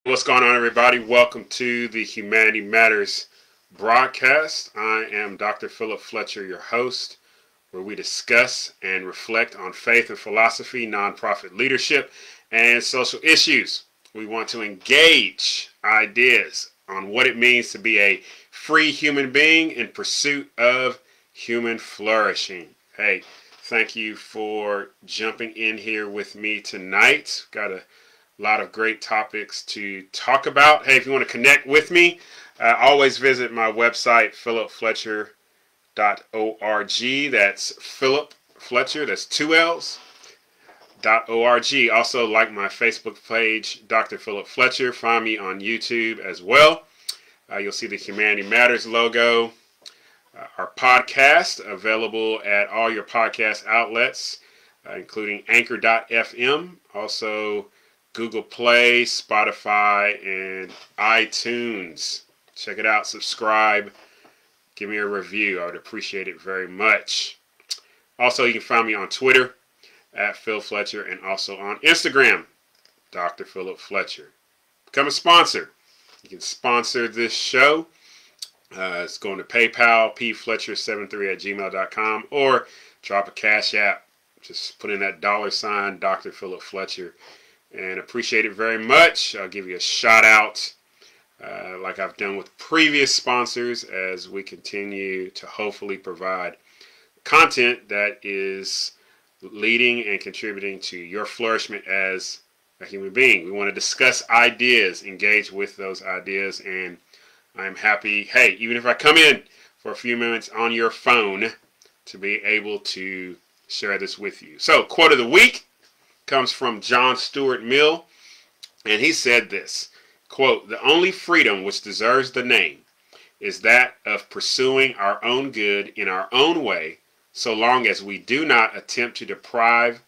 What's going on, everybody? Welcome to the Humanity Matters broadcast. I am Dr. Philip Fletcher, your host, where we discuss and reflect on faith and philosophy, nonprofit leadership, and social issues. We want to engage ideas on what it means to be a free human being in pursuit of human flourishing. Hey, thank you for jumping in here with me tonight. Got a lot of great topics to talk about. Hey, if you want to connect with me, always visit my website, philipfletcher.org. That's Philip Fletcher, that's two L's, .org. Also, like my Facebook page, Dr. Philip Fletcher. Find me on YouTube as well. You'll see the Humanity Matters logo. Our podcast, available at all your podcast outlets, including Anchor.fm. Also, Google Play, Spotify, and iTunes. Check it out. Subscribe. Give me a review. I would appreciate it very much. Also, you can find me on Twitter at Phil Fletcher and also on Instagram, Dr. Philip Fletcher. Become a sponsor. You can sponsor this show. It's going to PayPal, pfletcher73@gmail.com, or drop a Cash App. Just put in that $, Dr. Philip Fletcher. And appreciate it very much. I'll give you a shout out like I've done with previous sponsors as we continue to hopefully provide content that is leading and contributing to your flourishment as a human being. We want to discuss ideas, engage with those ideas, and I'm happy, hey, even if I come in for a few minutes on your phone, to be able to share this with you. So, quote of the week comes from John Stuart Mill, and he said this, quote, "The only freedom which deserves the name is that of pursuing our own good in our own way, so long as we do not attempt to deprive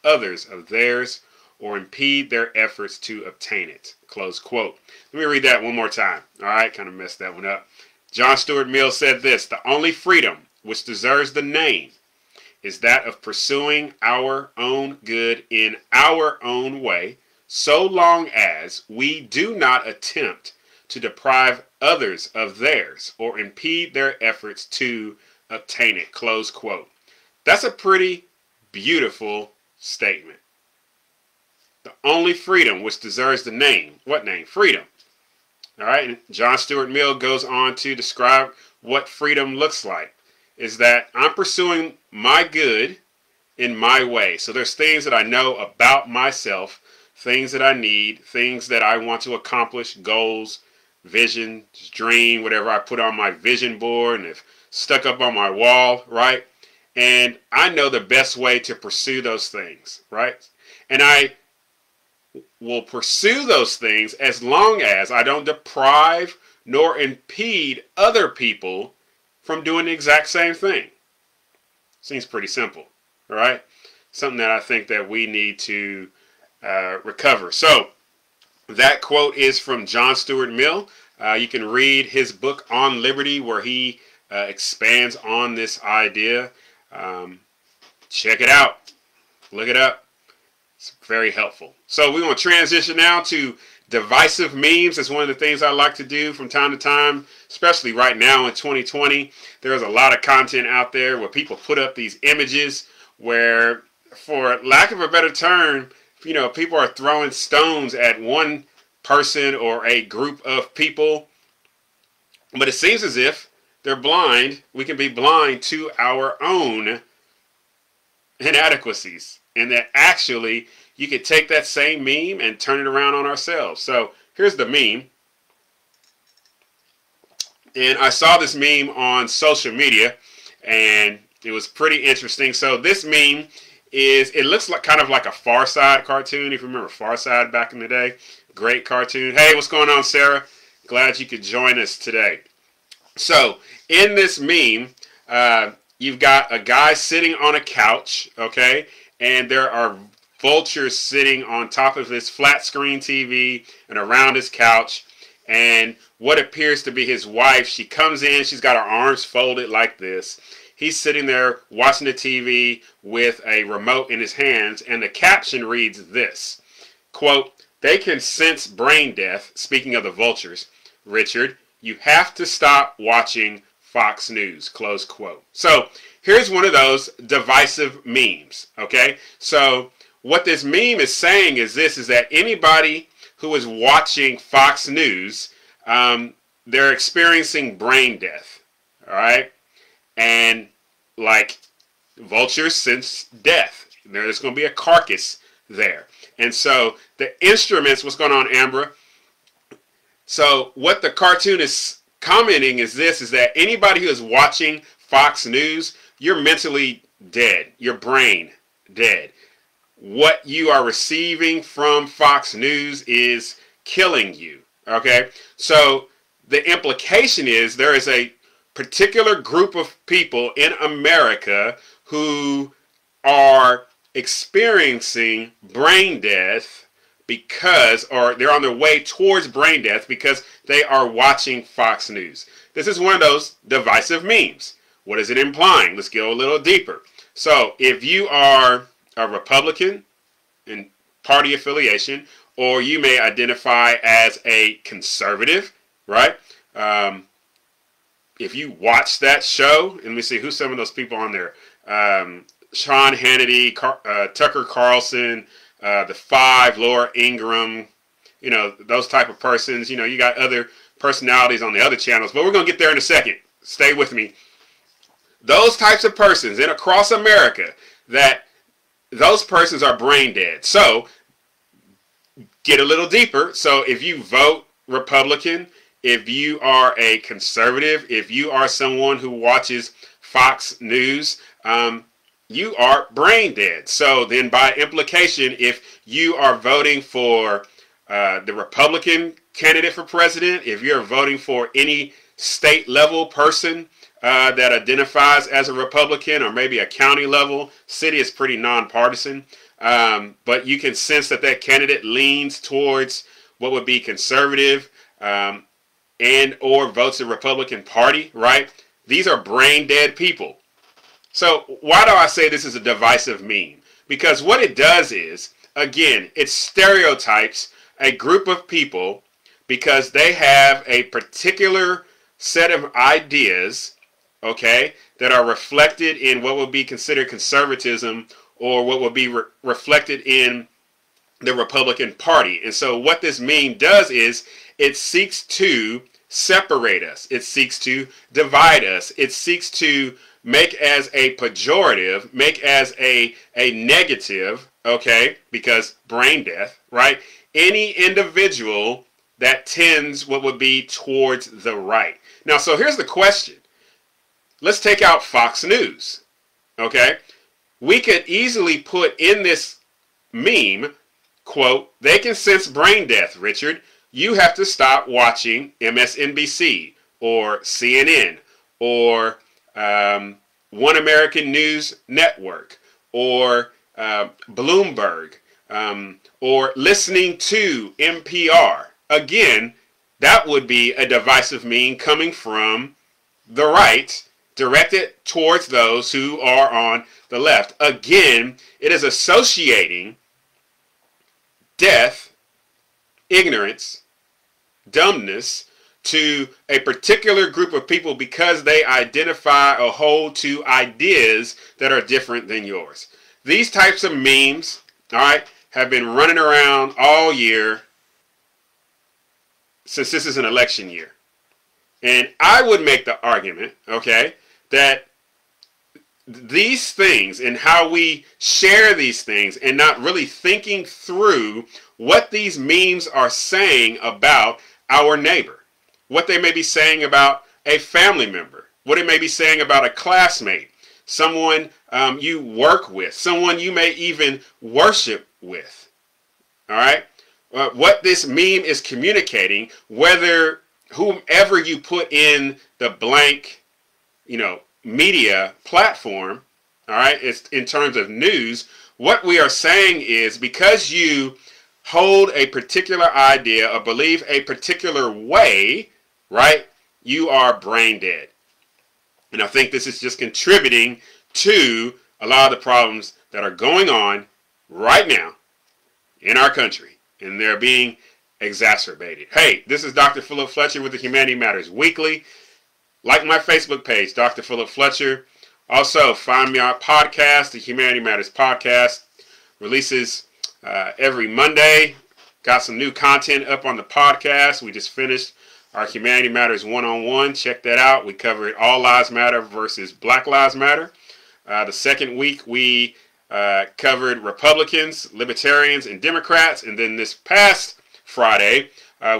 others of theirs or impede their efforts to obtain it." Close quote. Let me read that one more time. All right, kind of messed that one up. John Stuart Mill said this, "The only freedom which deserves the name is that of pursuing our own good in our own way, so long as we do not attempt to deprive others of theirs or impede their efforts to obtain it." Close quote. That's a pretty beautiful statement. The only freedom which deserves the name. What name? Freedom. All right. And John Stuart Mill goes on to describe what freedom looks like. Is that I'm pursuing my good in my way. So there's things that I know about myself, things that I need, things that I want to accomplish, goals, vision, dream, whatever I put on my vision board and if stuck up on my wall, right? And I know the best way to pursue those things, right? And I will pursue those things as long as I don't deprive nor impede other people from doing the exact same thing. Seems pretty simple, all right? Something that I think that we need to recover. So that quote is from John Stuart Mill. You can read his book On Liberty, where he expands on this idea. Check it out. Look it up. It's very helpful. So we're going to transition now to divisive memes. Is one of the things I like to do from time to time, especially right now in 2020. There's a lot of content out there where people put up these images where, for lack of a better term, people are throwing stones at one person or a group of people. But it seems as if they're blind. We can be blind to our own inadequacies. And that actually you could take that same meme and turn it around on ourselves. So here's the meme. And I saw this meme on social media, and it was pretty interesting. So this meme it looks like kind of like a Far Side cartoon, if you remember Far Side back in the day. Great cartoon. Hey, what's going on, Sarah? Glad you could join us today. So in this meme, you've got a guy sitting on a couch, okay? And there are vultures sitting on top of his flat screen TV and around his couch. And what appears to be his wife, she comes in, she's got her arms folded like this. He's sitting there watching the TV with a remote in his hands, and the caption reads this: quote, they can sense brain death. Speaking of the vultures, Richard, you have to stop watching Fox News, close quote. So here's one of those divisive memes, okay? So what this meme is saying is this, is that anybody who is watching Fox News, they're experiencing brain death, all right? And like vultures sense death. There's going to be a carcass there. And so the instruments, what's going on, Ambra? So what the cartoon is commenting is this, is that anybody who is watching Fox News, you're mentally dead. Your brain dead. What you are receiving from Fox News is killing you. Okay? So the implication is there is a particular group of people in America who are experiencing brain death because, or they're on their way towards brain death because they are watching Fox News. This is one of those divisive memes. What is it implying? Let's go a little deeper. So if you are a Republican in party affiliation, or you may identify as a conservative, right? If you watch that show, and let me see who's some of those people on there. Sean Hannity, Tucker Carlson, the Five, Laura Ingraham, you know, those type of persons. You know, you got other personalities on the other channels, but we're going to get there in a second. Stay with me. Those types of persons in across America, that those persons are brain dead. So get a little deeper. So if you vote Republican, if you are a conservative, if you are someone who watches Fox News, you are brain dead. So then by implication, if you are voting for the Republican candidate for president, if you're voting for any state level person that identifies as a Republican, or maybe a county level, city is pretty nonpartisan, but you can sense that that candidate leans towards what would be conservative, and or votes the Republican Party, right? These are brain dead people. So why do I say this is a divisive meme? Because what it does is, again, it stereotypes a group of people because they have a particular set of ideas, okay, that are reflected in what would be considered conservatism, or what would be reflected in the Republican Party. And so what this meme does is it seeks to separate us. It seeks to divide us. It seeks to make as a pejorative, make as a negative, okay, because brain death, right? Any individual that tends what would be towards the right. Now, so here's the question. Let's take out Fox News, okay? We could easily put in this meme, quote, they can sense brain death, Richard. You have to stop watching MSNBC or CNN or One American News Network or Bloomberg or listening to NPR. Again, that would be a divisive meme coming from the right, directed towards those who are on the left. Again, it is associating death, ignorance, dumbness to a particular group of people because they identify or hold to ideas that are different than yours. These types of memes, all right, have been running around all year since this is an election year. And I would make the argument, okay, that these things and how we share these things and not really thinking through what these memes are saying about our neighbor, what they may be saying about a family member, what it may be saying about a classmate, someone you work with, someone you may even worship with. All right? What this meme is communicating, whether whomever you put in the blank, you know, media platform, all right, it's in terms of news, what we are saying is because you hold a particular idea or believe a particular way, right, you are brain dead. And I think this is just contributing to a lot of the problems that are going on right now in our country. and they're being exacerbated. Hey, this is Dr. Philip Fletcher with the Humanity Matters Weekly. Like my Facebook page, Dr. Philip Fletcher. Also, find me on podcast, the Humanity Matters Podcast. Releases every Monday. Got some new content up on the podcast. We just finished our Humanity Matters one-on-one. Check that out. We covered All Lives Matter versus Black Lives Matter. The second week, we covered Republicans, Libertarians, and Democrats. And then this past Friday,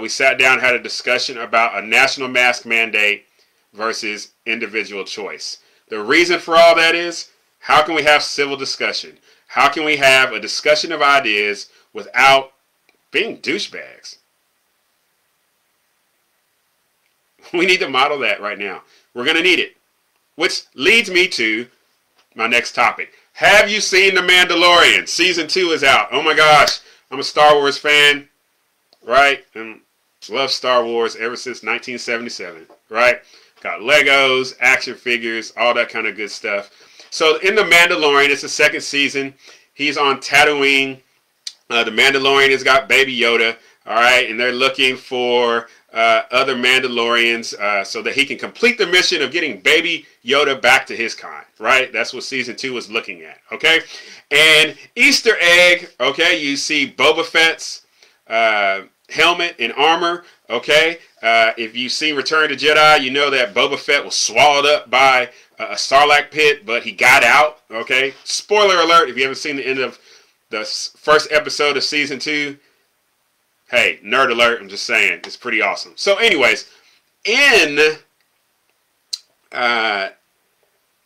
we sat down and had a discussion about a national mask mandate versus individual choice. The reason for all that is, how can we have civil discussion? How can we have a discussion of ideas without being douchebags? We need to model that right now. We're going to need it. Which leads me to my next topic. Have you seen The Mandalorian? Season 2 is out. Oh my gosh. I'm a Star Wars fan, right? And love Star Wars ever since 1977, right? Got Legos, action figures, all that kind of good stuff. So in The Mandalorian, it's the second season. He's on Tatooine. The Mandalorian has got Baby Yoda, all right? And they're looking for other Mandalorians so that he can complete the mission of getting Baby Yoda back to his kind, right? That's what season 2 is looking at, okay? And Easter egg, okay, you see Boba Fett's helmet and armor, okay? If you see Return to Jedi, you know that Boba Fett was swallowed up by a Sarlacc pit, but he got out, okay? Spoiler alert, if you haven't seen the end of the first episode of season 2, hey, nerd alert, I'm just saying, it's pretty awesome. So anyways, in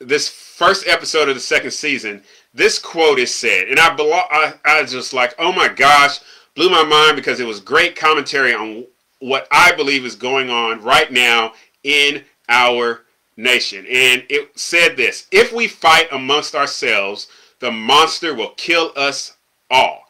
this first episode of the second season, this quote is said, and I just like, oh my gosh, blew my mind because it was great commentary on what I believe is going on right now in our nation. And it said this: if we fight amongst ourselves, the monster will kill us all.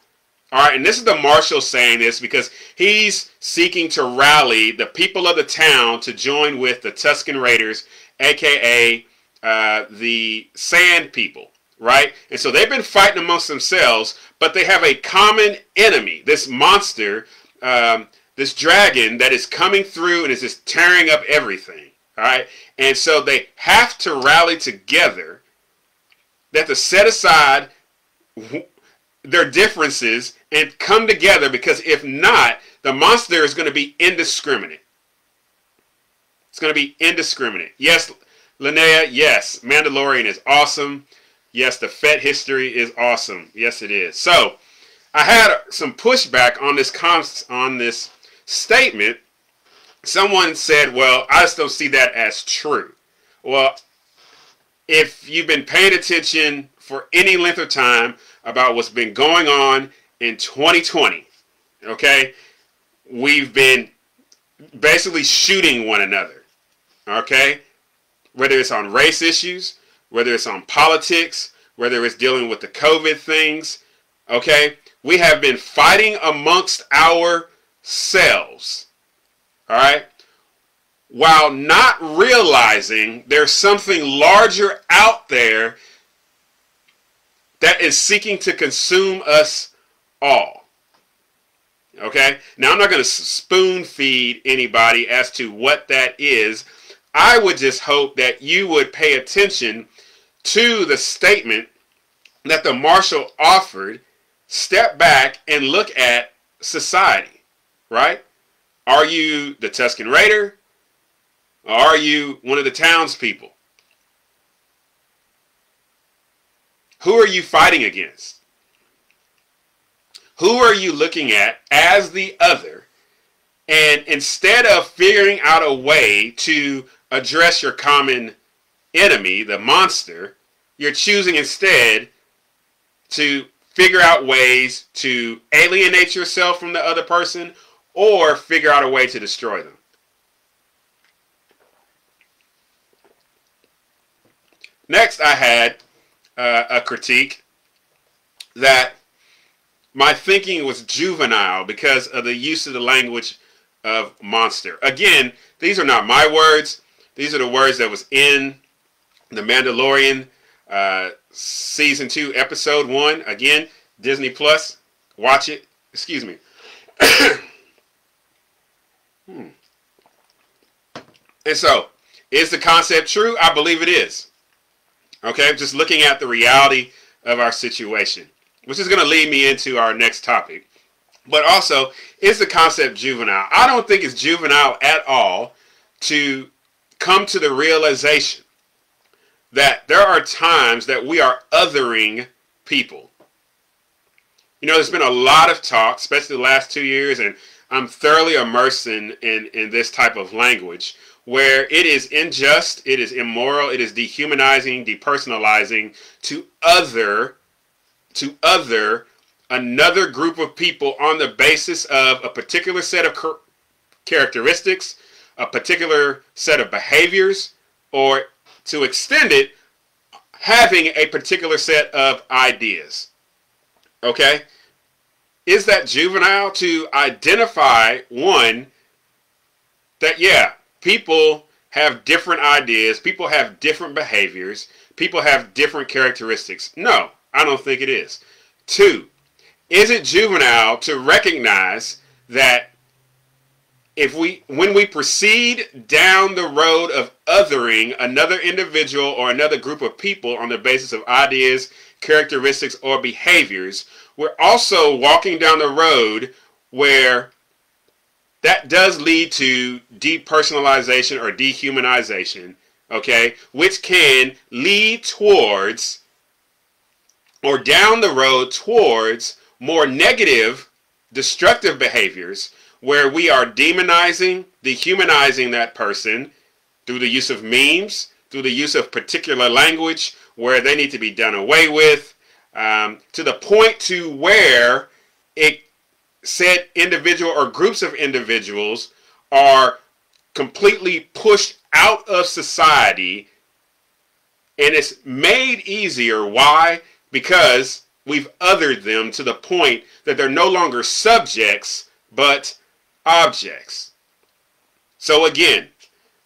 All right, and this is the marshal saying this because he's seeking to rally the people of the town to join with the Tusken Raiders, aka the Sand People, right? And so they've been fighting amongst themselves, but they have a common enemy, this monster, this dragon that is coming through and is just tearing up everything, all right? And so they have to rally together. They have to set aside their differences and come together, because if not, the monster is going to be indiscriminate. It's going to be indiscriminate. Yes, Linnea, yes, Mandalorian is awesome. Yes, the Fett history is awesome. Yes, it is. So, I had some pushback on this statement. Someone said, well, I just don't see that as true. Well, if you've been paying attention for any length of time about what's been going on in 2020, okay, we've been basically shooting one another, okay, whether it's on race issues, whether it's on politics, whether it's dealing with the COVID things, okay, we have been fighting amongst ourselves, all right, while not realizing there's something larger out there that is seeking to consume us all. Okay? Now, I'm not going to spoon feed anybody as to what that is. I would just hope that you would pay attention to the statement that the marshal offered, step back and look at society, right? Are you the Tusken Raider? Or are you one of the townspeople? Who are you fighting against? Who are you looking at as the other? And instead of figuring out a way to address your common enemy, the monster, you're choosing instead to figure out ways to alienate yourself from the other person or figure out a way to destroy them. Next, I had a critique that my thinking was juvenile because of the use of the language of monster. Again, these are not my words. These are the words that was in The Mandalorian Season 2, Episode 1. Again, Disney Plus. Watch it. Excuse me. And so, is the concept true? I believe it is. Okay, just looking at the reality of our situation, which is going to lead me into our next topic. But also, is the concept juvenile? I don't think it's juvenile at all to come to the realization that there are times that we are othering people. You know, there's been a lot of talk, especially the last 2 years, and I'm thoroughly immersed in this type of language, where it is unjust, it is immoral, it is dehumanizing, depersonalizing to other another group of people on the basis of a particular set of characteristics, a particular set of behaviors, or to extend it, having a particular set of ideas. Okay? Is that juvenile to identify, one, that, yeah, people have different ideas, people have different behaviors, people have different characteristics? No, I don't think it is. Two, is it juvenile to recognize that when we proceed down the road of othering another individual or another group of people on the basis of ideas, characteristics, or behaviors, we're also walking down the road where that does lead to depersonalization or dehumanization, okay, which can lead towards or down the road towards more negative, destructive behaviors where we are demonizing, dehumanizing that person through the use of memes, through the use of particular language where they need to be done away with, to the point to where it said individual or groups of individuals are completely pushed out of society, and it's made easier. Why? Because we've othered them to the point that they're no longer subjects but objects. So again,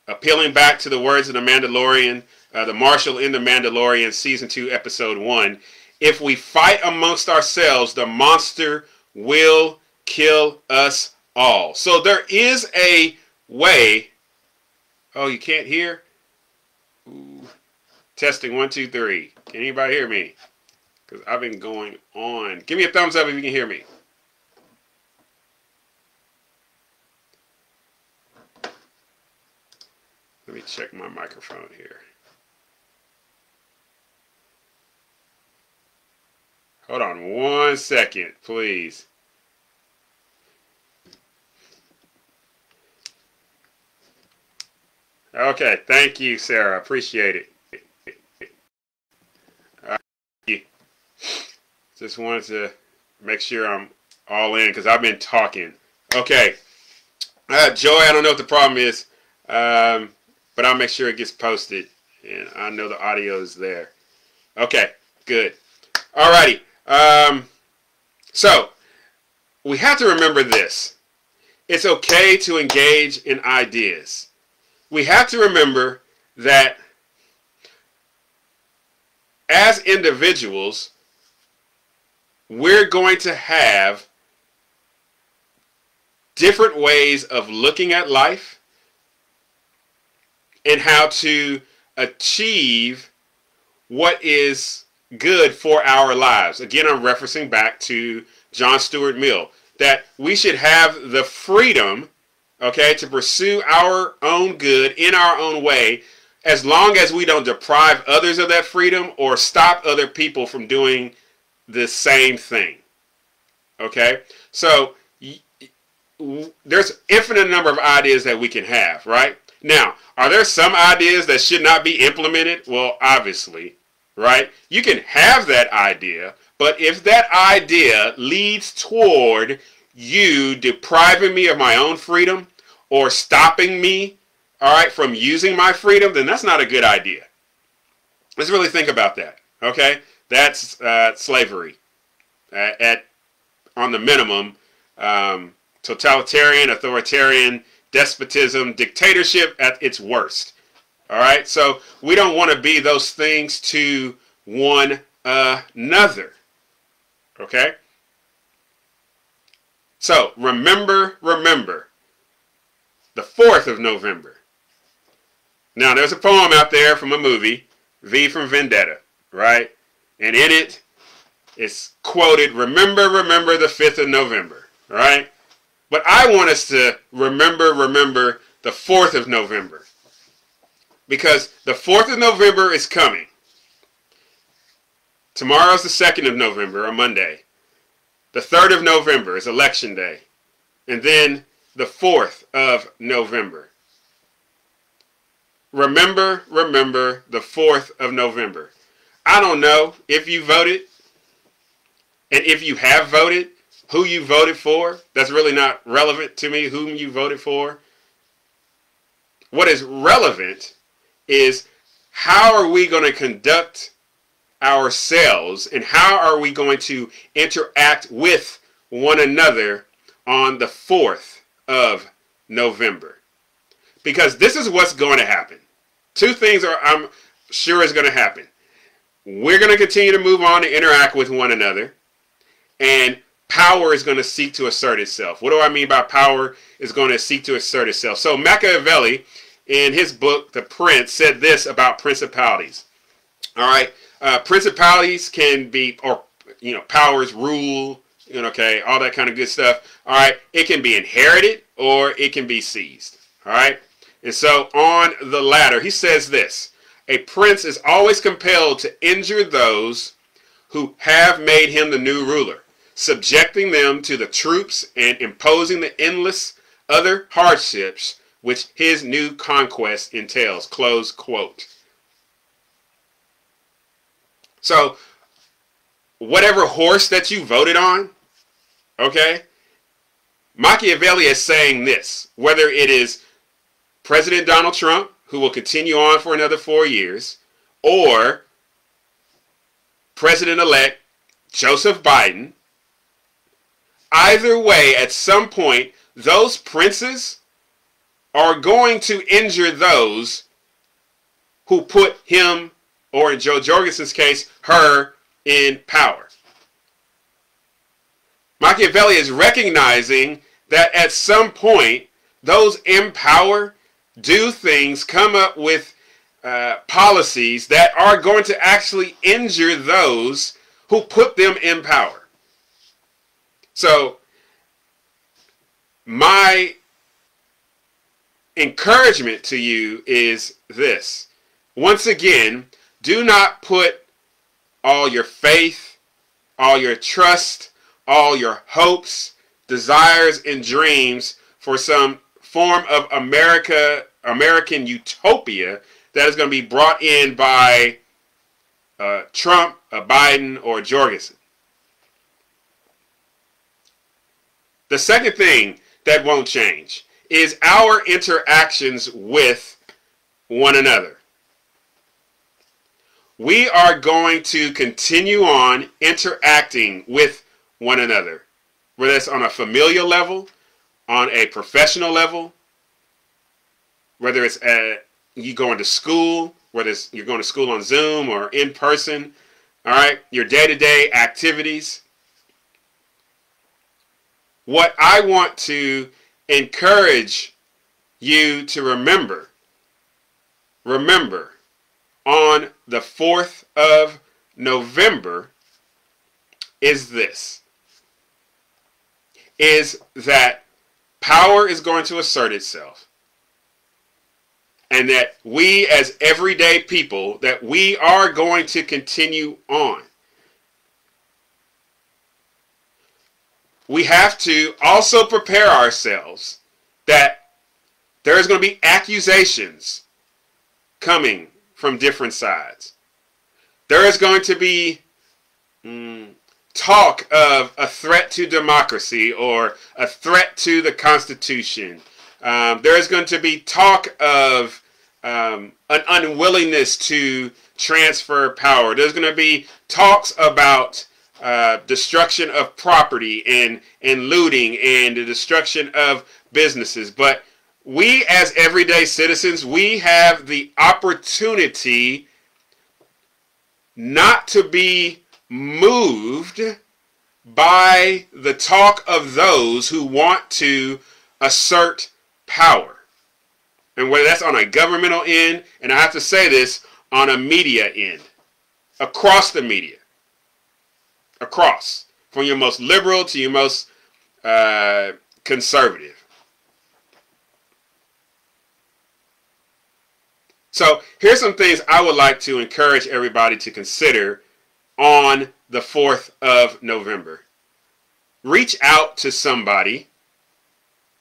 appealing back to the words of the Mandalorian, the Marshal in the Mandalorian season 2 episode 1, if we fight amongst ourselves, the monster will kill us all. So there is a way. Oh, you can't hear? Ooh. Testing 1 2 3. Can anybody hear me? Because I've been going on. Give me a thumbs up if you can hear me. Let me check my microphone here. Hold on 1 second, please. Okay, thank you, Sarah. Appreciate it. Just wanted to make sure I'm all in because I've been talking. Okay. Joy, I don't know what the problem is, but I'll make sure it gets posted, and I know the audio is there. Okay, good. Alrighty. So, we have to remember this. It's okay to engage in ideas. We have to remember that as individuals, we're going to have different ways of looking at life and how to achieve what is good for our lives. Again, I'm referencing back to John Stuart Mill, that we should have the freedom, okay, to pursue our own good in our own way, as long as we don't deprive others of that freedom or stop other people from doing the same thing. Okay? So, there's infinite number of ideas that we can have, right? Now, are there some ideas that should not be implemented? Well, obviously, right? You can have that idea, but if that idea leads toward you depriving me of my own freedom or stopping me, all right, from using my freedom, then that's not a good idea. Let's really think about that, okay? That's slavery on the minimum, totalitarian, authoritarian, despotism, dictatorship at its worst. All right, so we don't want to be those things to one another. Okay? So remember the 4th of November. Now there's a poem out there from a movie, V from Vendetta, right? And in it, it's quoted, remember the 5th of November, right? But I want us to remember the 4th of November. Because the 4th of November is coming. Tomorrow's the 2nd of November, on Monday. The 3rd of November is Election Day. And then the 4th of November. Remember the 4th of November. I don't know if you voted, and if you have voted, who you voted for. That's really not relevant to me, whom you voted for. What is relevant is how are we going to conduct ourselves and how are we going to interact with one another on the 4th of November. Because this is what's going to happen. Two things I'm sure is going to happen. We're going to continue to move on to interact with one another, and power is going to seek to assert itself. What do I mean by power is going to seek to assert itself? So Machiavelli, in his book, The Prince, said this about principalities. All right, principalities can be, or powers rule, okay, all that kind of good stuff. All right, it can be inherited or it can be seized. All right, and so on the latter, he says this: a prince is always compelled to injure those who have made him the new ruler, subjecting them to the troops and imposing the endless other hardships which his new conquest entails. Close quote. So, whatever horse that you voted on, okay, Machiavelli is saying this, whether it is President Donald Trump, who will continue on for another 4 years, or President-elect Joseph Biden, either way, at some point, those princes are going to injure those who put him, or in Joe Jorgensen's case, her, in power. Machiavelli is recognizing that at some point, those in power do things, come up with policies that are going to actually injure those who put them in power. So, my encouragement to you is this. Once again, do not put all your faith, all your trust, all your hopes, desires, and dreams for some form of American utopia that is going to be brought in by Trump, Biden, or Jorgensen. The second thing that won't change is our interactions with one another. We are going to continue on interacting with one another, whether it's on a familial level, on a professional level, whether it's you going to school, whether it's you're going to school on Zoom or in person, all right, your day-to-day activities. What I want to encourage you to remember on the 4th of November is this, is that power is going to assert itself, and that we as everyday people, that we are going to continue on. We have to also prepare ourselves that there is going to be accusations coming from different sides. There is going to be talk of a threat to democracy or a threat to the Constitution. There is going to be talk of an unwillingness to transfer power. There's going to be talks about destruction of property and looting and the destruction of businesses. But we as everyday citizens, we have the opportunity not to be moved by the talk of those who want to assert power. And whether that's on a governmental end, and I have to say this, on a media end, across the media, across, from your most liberal to your most conservative. So here's some things I would like to encourage everybody to consider on the 4th of November. Reach out to somebody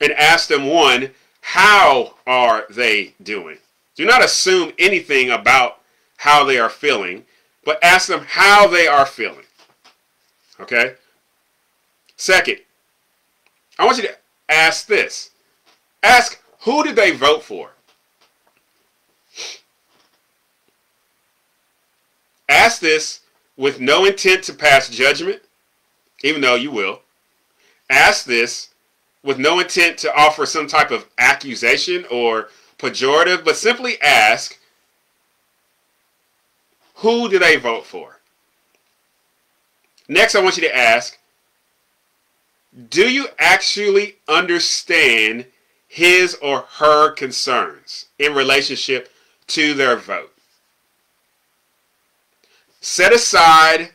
and ask them, one, how are they doing? Do not assume anything about how they are feeling, but ask them how they are feeling. Okay? Second, I want you to ask this. Ask, who did they vote for? Ask this with no intent to pass judgment, even though you will. Ask this with no intent to offer some type of accusation or pejorative, but simply ask, who did they vote for? Next, I want you to ask, do you actually understand his or her concerns in relationship to their vote? Set aside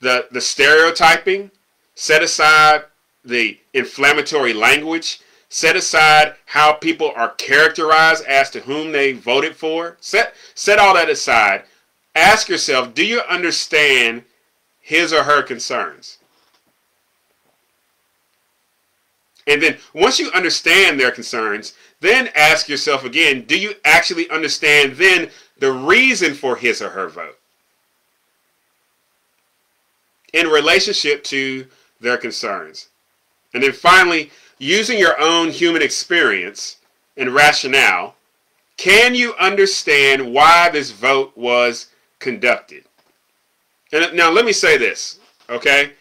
the stereotyping, set aside the inflammatory language, set aside how people are characterized as to whom they voted for. Set all that aside. Ask yourself, do you understand his or her concerns? And then once you understand their concerns, then ask yourself again, do you actually understand then the reason for his or her vote in relationship to their concerns? And then finally, using your own human experience and rationale, can you understand why this vote was conducted? And now let me say this, okay?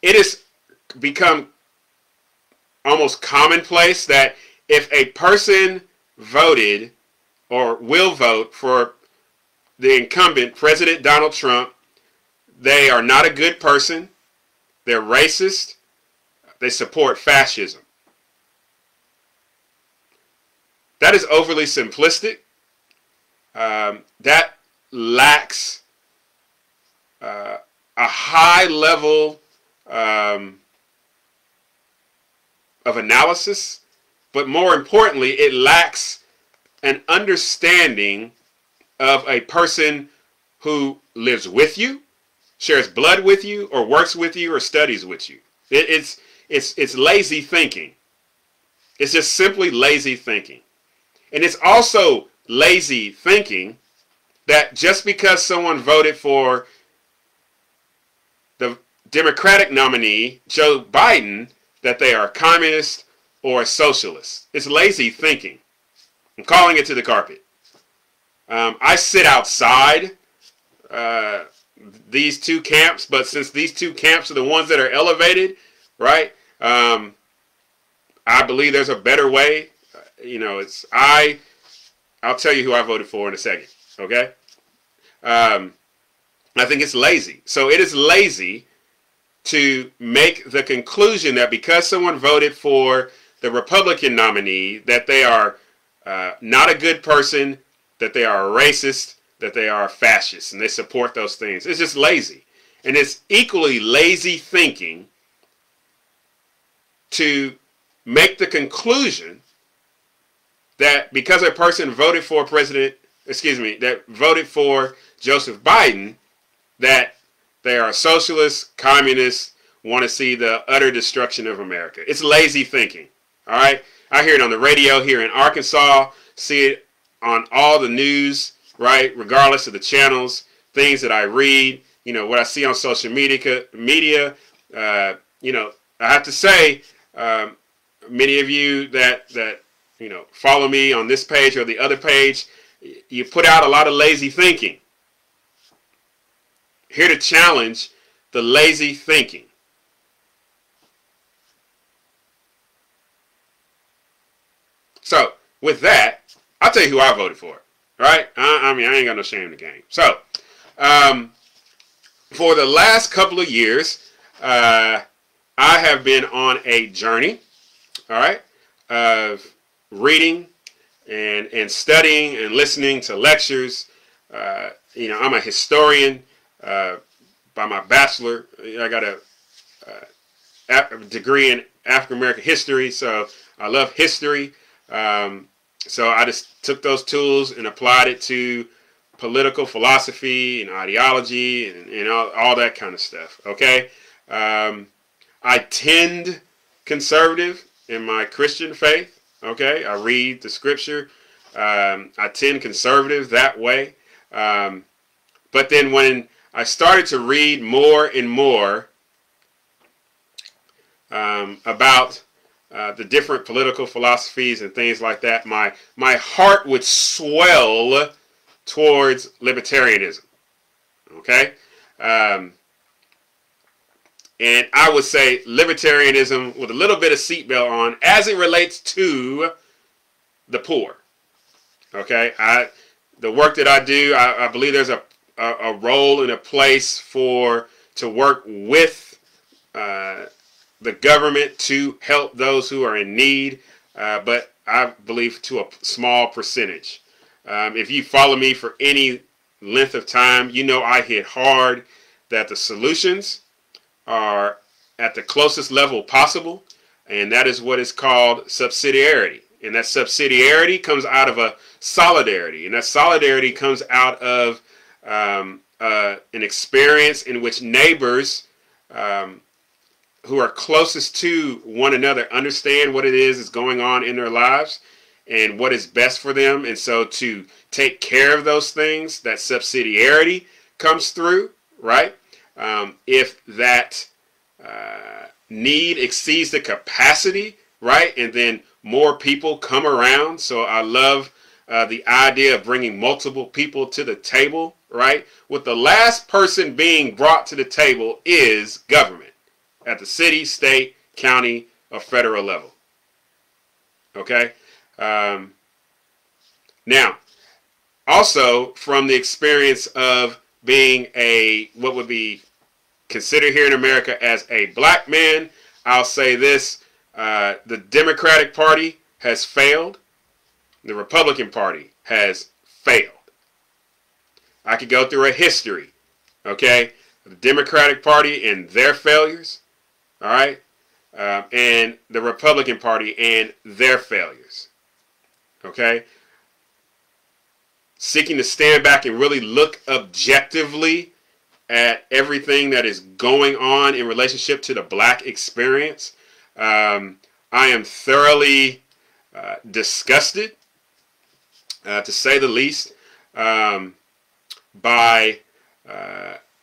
It has become almost commonplace that if a person voted or will vote for the incumbent, President Donald Trump, they are not a good person, they're racist, they support fascism. That is overly simplistic. That lacks a high level of analysis, but more importantly, it lacks an understanding of a person who lives with you, shares blood with you, or works with you, or studies with you. It's lazy thinking. It's just simply lazy thinking. And it's also lazy thinking that just because someone voted for the Democratic nominee, Joe Biden, that they are a communist or a socialist. It's lazy thinking. I'm calling it to the carpet. I sit outside these two camps, but since these two camps are the ones that are elevated, right? I believe there's a better way. I'll tell you who I voted for in a second, okay? I think it's lazy. So it is lazy to make the conclusion that because someone voted for the Republican nominee, that they are not a good person, that they are a racist, that they are a fascist, and they support those things. It's just lazy. And it's equally lazy thinking to make the conclusion that because a person voted for that voted for Joseph Biden, that they are socialists, communists, want to see the utter destruction of America. It's lazy thinking. All right? I hear it on the radio here in Arkansas, see it on all the news, right? Regardless of the channels, things that I read, what I see on social media, I have to say, many of you that follow me on this page or the other page, you put out a lot of lazy thinking. Here to challenge the lazy thinking. So, with that, I'll tell you who I voted for. right? I mean, I ain't got no shame in the game. So, for the last couple of years, I have been on a journey, all right, of reading and studying and listening to lectures. I'm a historian by my bachelor. I got a degree in African American history, so I love history. So I just took those tools and applied it to political philosophy and ideology and all that kind of stuff. Okay, I tend conservative in my Christian faith. Okay, I read the scripture. I tend conservative that way. But then when I started to read more and more about the different political philosophies and things like that, my heart would swell towards libertarianism. Okay? And I would say libertarianism with a little bit of seatbelt on as it relates to the poor. Okay? The work that I do, I believe there's a role and a place to work with the government to help those who are in need, but I believe to a small percentage. If you follow me for any length of time, you know I hit hard that the solutions are at the closest level possible, and that is what is called subsidiarity. And that subsidiarity comes out of a solidarity, and that solidarity comes out of an experience in which neighbors who are closest to one another understand what it is going on in their lives and what is best for them. And so to take care of those things, that subsidiarity comes through, right? If that need exceeds the capacity, right? And then more people come around. So I love the idea of bringing multiple people to the table, right? With the last person being brought to the table is government at the city, state, county, or federal level. Okay? Now, also from the experience of being what would be considered here in America as a black man, I'll say this: the Democratic Party has failed. The Republican Party has failed. I could go through a history, okay? The Democratic Party and their failures, all right? And the Republican Party and their failures, okay? Seeking to stand back and really look objectively at everything that is going on in relationship to the black experience. I am thoroughly disgusted, to say the least, by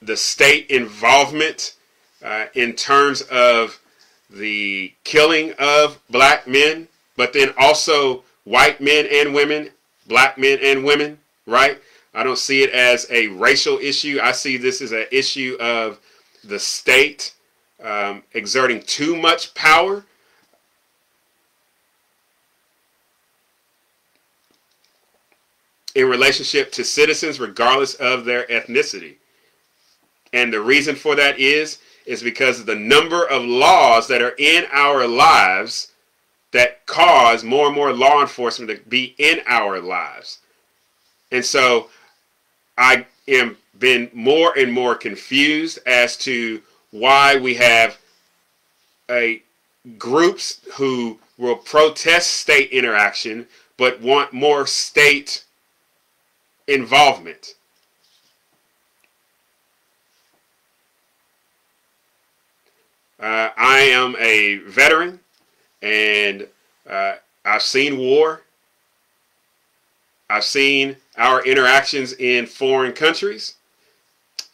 the state involvement in terms of the killing of black men, but then also white men and women, black men and women, right? I don't see it as a racial issue. I see this as an issue of the state exerting too much power in relationship to citizens regardless of their ethnicity. And the reason for that is because of the number of laws that are in our lives that cause more and more law enforcement to be in our lives. And so I am been more and more confused as to why we have groups who will protest state interaction but want more state involvement. I am a veteran, and I've seen war. I've seen our interactions in foreign countries,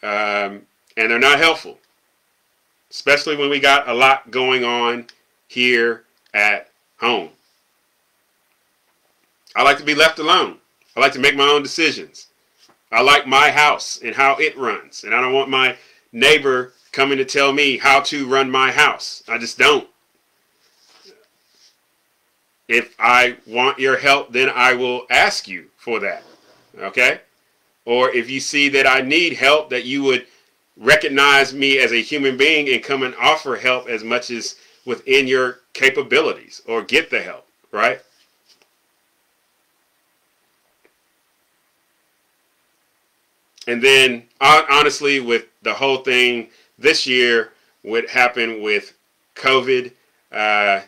and they're not helpful, especially when we got a lot going on here at home. I like to be left alone. I like to make my own decisions. I like my house and how it runs, and I don't want my neighbor coming to tell me how to run my house. I just don't. If I want your help, then I will ask you for that. Okay? Or if you see that I need help, that you would recognize me as a human being and come and offer help as much as within your capabilities, or get the help, right? And then, honestly, with the whole thing this year, what happened with COVID, uh,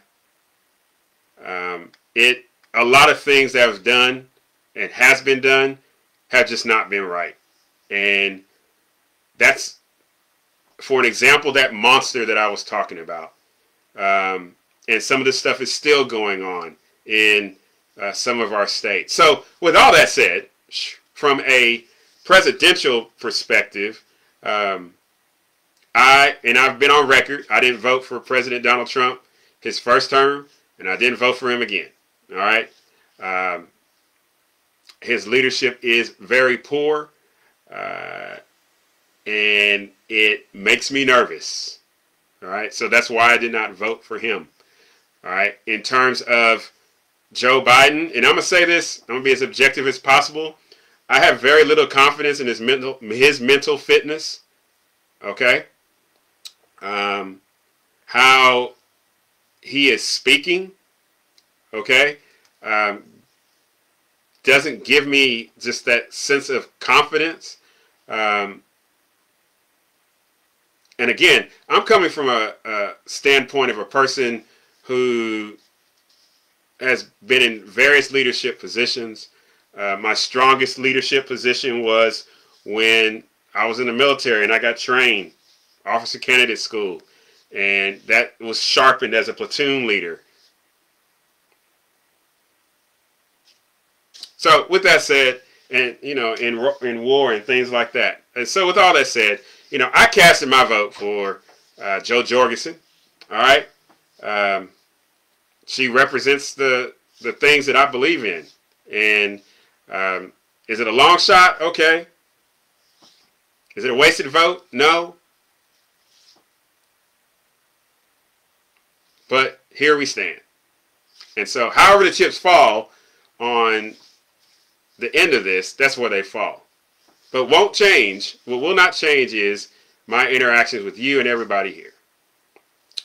a lot of things that was done and has been done have just not been right. And that's, for an example, that monster that I was talking about. And some of this stuff is still going on in some of our states. So with all that said, from a presidential perspective, I've been on record, I didn't vote for President Donald Trump his first term, and I didn't vote for him again. All right. His leadership is very poor, and it makes me nervous. All right. So that's why I did not vote for him. All right. In terms of Joe Biden, and I'm going to say this, I'm going to be as objective as possible. I have very little confidence in his mental fitness. Okay. How he is speaking, okay, doesn't give me just that sense of confidence. And again, I'm coming from a standpoint of a person who has been in various leadership positions. My strongest leadership position was when I was in the military and I got trained, officer candidate school, and that was sharpened as a platoon leader. So with that said, and in war and things like that, and so with all that said, I casted my vote for Jo Jorgensen. All right, she represents the things that I believe in, and is it a long shot? Okay. Is it a wasted vote? No. But here we stand. And so however the chips fall on the end of this, that's where they fall. But won't change, what will not change is my interactions with you and everybody here.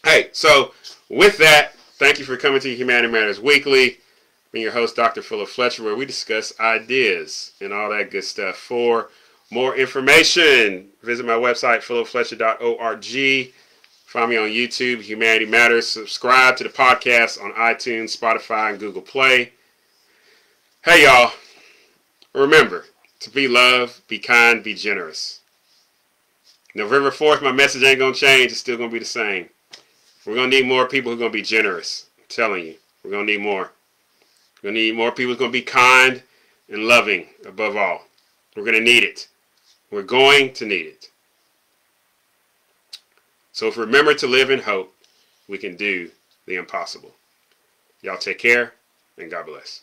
Hey, so with that, thank you for coming to Humanity Matters Weekly. I'm your host, Dr. Philip Fletcher, where we discuss ideas and all that good stuff. For more information, visit my website, philipfletcher.org. Find me on YouTube, Humanity Matters. Subscribe to the podcast on iTunes, Spotify, and Google Play. Hey, y'all. Remember to be loved, be kind, be generous. November 4th, my message ain't going to change. It's still going to be the same. We're going to need more people who are going to be generous. I'm telling you. We're going to need more. We're going to need more people who are going to be kind and loving above all. We're going to need it. We're going to need it. So if we remember to live in hope, we can do the impossible. Y'all take care, and God bless.